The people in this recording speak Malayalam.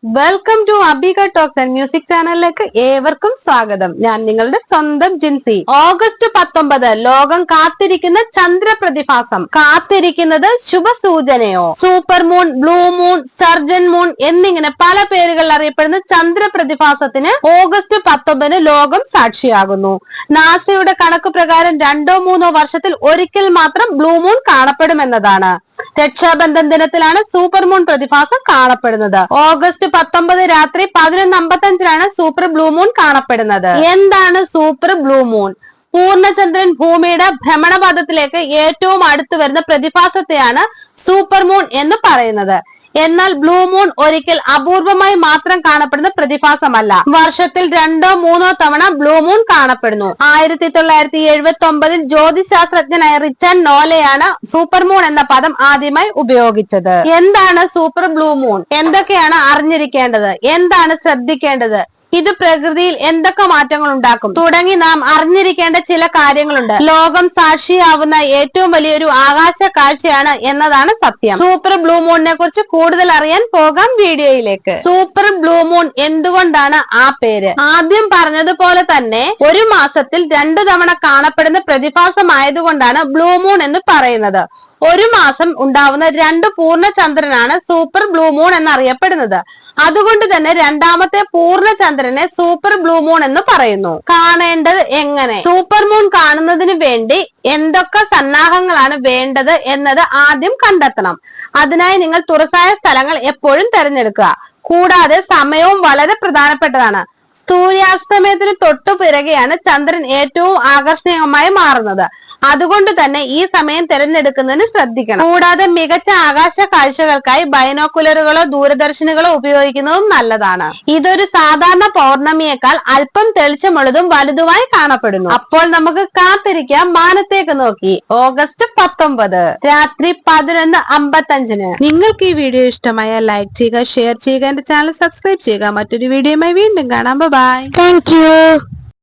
Welcome to Abika talks and music ചാനലിലേക്ക് ഏവർക്കും സ്വാഗതം. ഞാൻ നിങ്ങളുടെ സ്വന്തം ജിൻസി. ഓഗസ്റ്റ് 19 ലോകം കാത്തിരിക്കുന്ന ചന്ദ്രപ്രതിഭാസം. കാത്തിരിക്കുന്നത് ശുഭസൂചനയോ? Super moon, blue moon, sturgeon moon എന്നിങ്ങനെ പല പേരുകളിൽ അറിയപ്പെടുന്ന ചന്ദ്രപ്രതിഭാസത്തിന് ഓഗസ്റ്റ് 19 ലോകം സാക്ഷിയാകുന്നു. നാസയുടെ കണക്ക് പ്രകാരം 2-3 വർഷത്തിൽ ഒരിക്കൽ മാത്രം ബ്ലൂ മൂൺ കാണപ്പെടുമെന്നതാണ്. രക്ഷാബന്ധൻ ദിനത്തിലാണ് സൂപ്പർ മൂൺ പ്രതിഭാസം കാണപ്പെടുന്നത്. ഓഗസ്റ്റ് 19 രാത്രി 11:55 സൂപ്പർ ബ്ലൂ മൂൺ കാണപ്പെടുന്നത്. എന്താണ് സൂപ്പർ ബ്ലൂ മൂൺ? പൂർണ്ണചന്ദ്രൻ ഭൂമിയുടെ ഭ്രമണപഥത്തിലേക്ക് ഏറ്റവും അടുത്തു വരുന്ന പ്രതിഭാസത്തെയാണ് സൂപ്പർ മൂൺ എന്ന് പറയുന്നത്. എന്നാൽ ബ്ലൂ മൂൺ ഒരിക്കൽ അപൂർവമായി മാത്രം കാണപ്പെടുന്ന പ്രതിഭാസമല്ല. വർഷത്തിൽ 2-3 തവണ ബ്ലൂ മൂൺ കാണപ്പെടുന്നു. 1979 ജ്യോതിശാസ്ത്രജ്ഞനായ റിച്ചാർഡ് നോലെയാണ് സൂപ്പർ മൂൺ എന്ന പദം ആദ്യമായി ഉപയോഗിച്ചത്. എന്താണ് സൂപ്പർ ബ്ലൂ മൂൺ? എന്തൊക്കെയാണ് അറിഞ്ഞിരിക്കേണ്ടത്? എന്താണ് ശ്രദ്ധിക്കേണ്ടത്? ഇത് പ്രകൃതിയിൽ എന്തൊക്കെ മാറ്റങ്ങൾ ഉണ്ടാക്കും തുടങ്ങി നാം അറിഞ്ഞിരിക്കേണ്ട ചില കാര്യങ്ങളുണ്ട്. ലോകം സാക്ഷിയാവുന്ന ഏറ്റവും വലിയൊരു ആകാശ കാഴ്ചയാണ് എന്നതാണ് സത്യം. സൂപ്പർ ബ്ലൂ മൂണിനെ കുറിച്ച് കൂടുതൽ അറിയാൻ പോകാം വീഡിയോയിലേക്ക്. സൂപ്പർ ബ്ലൂ മൂൺ എന്തുകൊണ്ടാണ് ആ പേര്? ആദ്യം പറഞ്ഞതുപോലെ തന്നെ ഒരു മാസത്തിൽ 2 തവണ കാണപ്പെടുന്ന പ്രതിഭാസമായതുകൊണ്ടാണ് ബ്ലൂ മൂൺ എന്ന് പറയുന്നത്. ഒരു മാസം ഉണ്ടാവുന്ന 2 പൂർണ്ണചന്ദ്രനാണ് സൂപ്പർ ബ്ലൂ മൂൺ എന്നറിയപ്പെടുന്നത്. അതുകൊണ്ട് തന്നെ രണ്ടാമത്തെ പൂർണ്ണചന്ദ്രനെ സൂപ്പർ ബ്ലൂ മൂൺ എന്ന് പറയുന്നു. കാണേണ്ടത് എങ്ങനെ? സൂപ്പർ മൂൺ കാണുന്നതിന് വേണ്ടി എന്തൊക്കെ സന്നാഹങ്ങളാണ് വേണ്ടത് എന്നത് ആദ്യം കണ്ടെത്തണം. അതിനായി നിങ്ങൾ തുറസായ സ്ഥലങ്ങൾ എപ്പോഴും തിരഞ്ഞെടുക്കുക. കൂടാതെ സമയവും വളരെ പ്രധാനപ്പെട്ടതാണ്. സൂര്യാസ്തമയത്തിന് തൊട്ടു പിറകെയാണ് ചന്ദ്രൻ ഏറ്റവും ആകർഷണീയമായി മാറുന്നത്. അതുകൊണ്ട് തന്നെ ഈ സമയം തിരഞ്ഞെടുക്കുന്നതിന് ശ്രദ്ധിക്കണം. കൂടാതെ മികച്ച ആകാശ കാഴ്ചകൾക്കായി ബൈനോക്കുലറുകളോ ദൂരദർശിനികളോ ഉപയോഗിക്കുന്നതും നല്ലതാണ്. ഇതൊരു സാധാരണ പൗർണമിയേക്കാൾ അല്പം തെളിച്ചമുള്ളതും വലുതുമായി കാണപ്പെടുന്നു. അപ്പോൾ നമുക്ക് കാത്തിരിക്കാം മാനത്തേക്ക് നോക്കി. ഓഗസ്റ്റ് 19 രാത്രി 11:55. നിങ്ങൾക്ക് ഈ വീഡിയോ ഇഷ്ടമായ ലൈക്ക് ചെയ്യുക, ഷെയർ ചെയ്യുക, എന്റെ ചാനൽ സബ്സ്ക്രൈബ് ചെയ്യുക. മറ്റൊരു വീഡിയോയുമായി വീണ്ടും കാണാം. ബൈ. Thank you.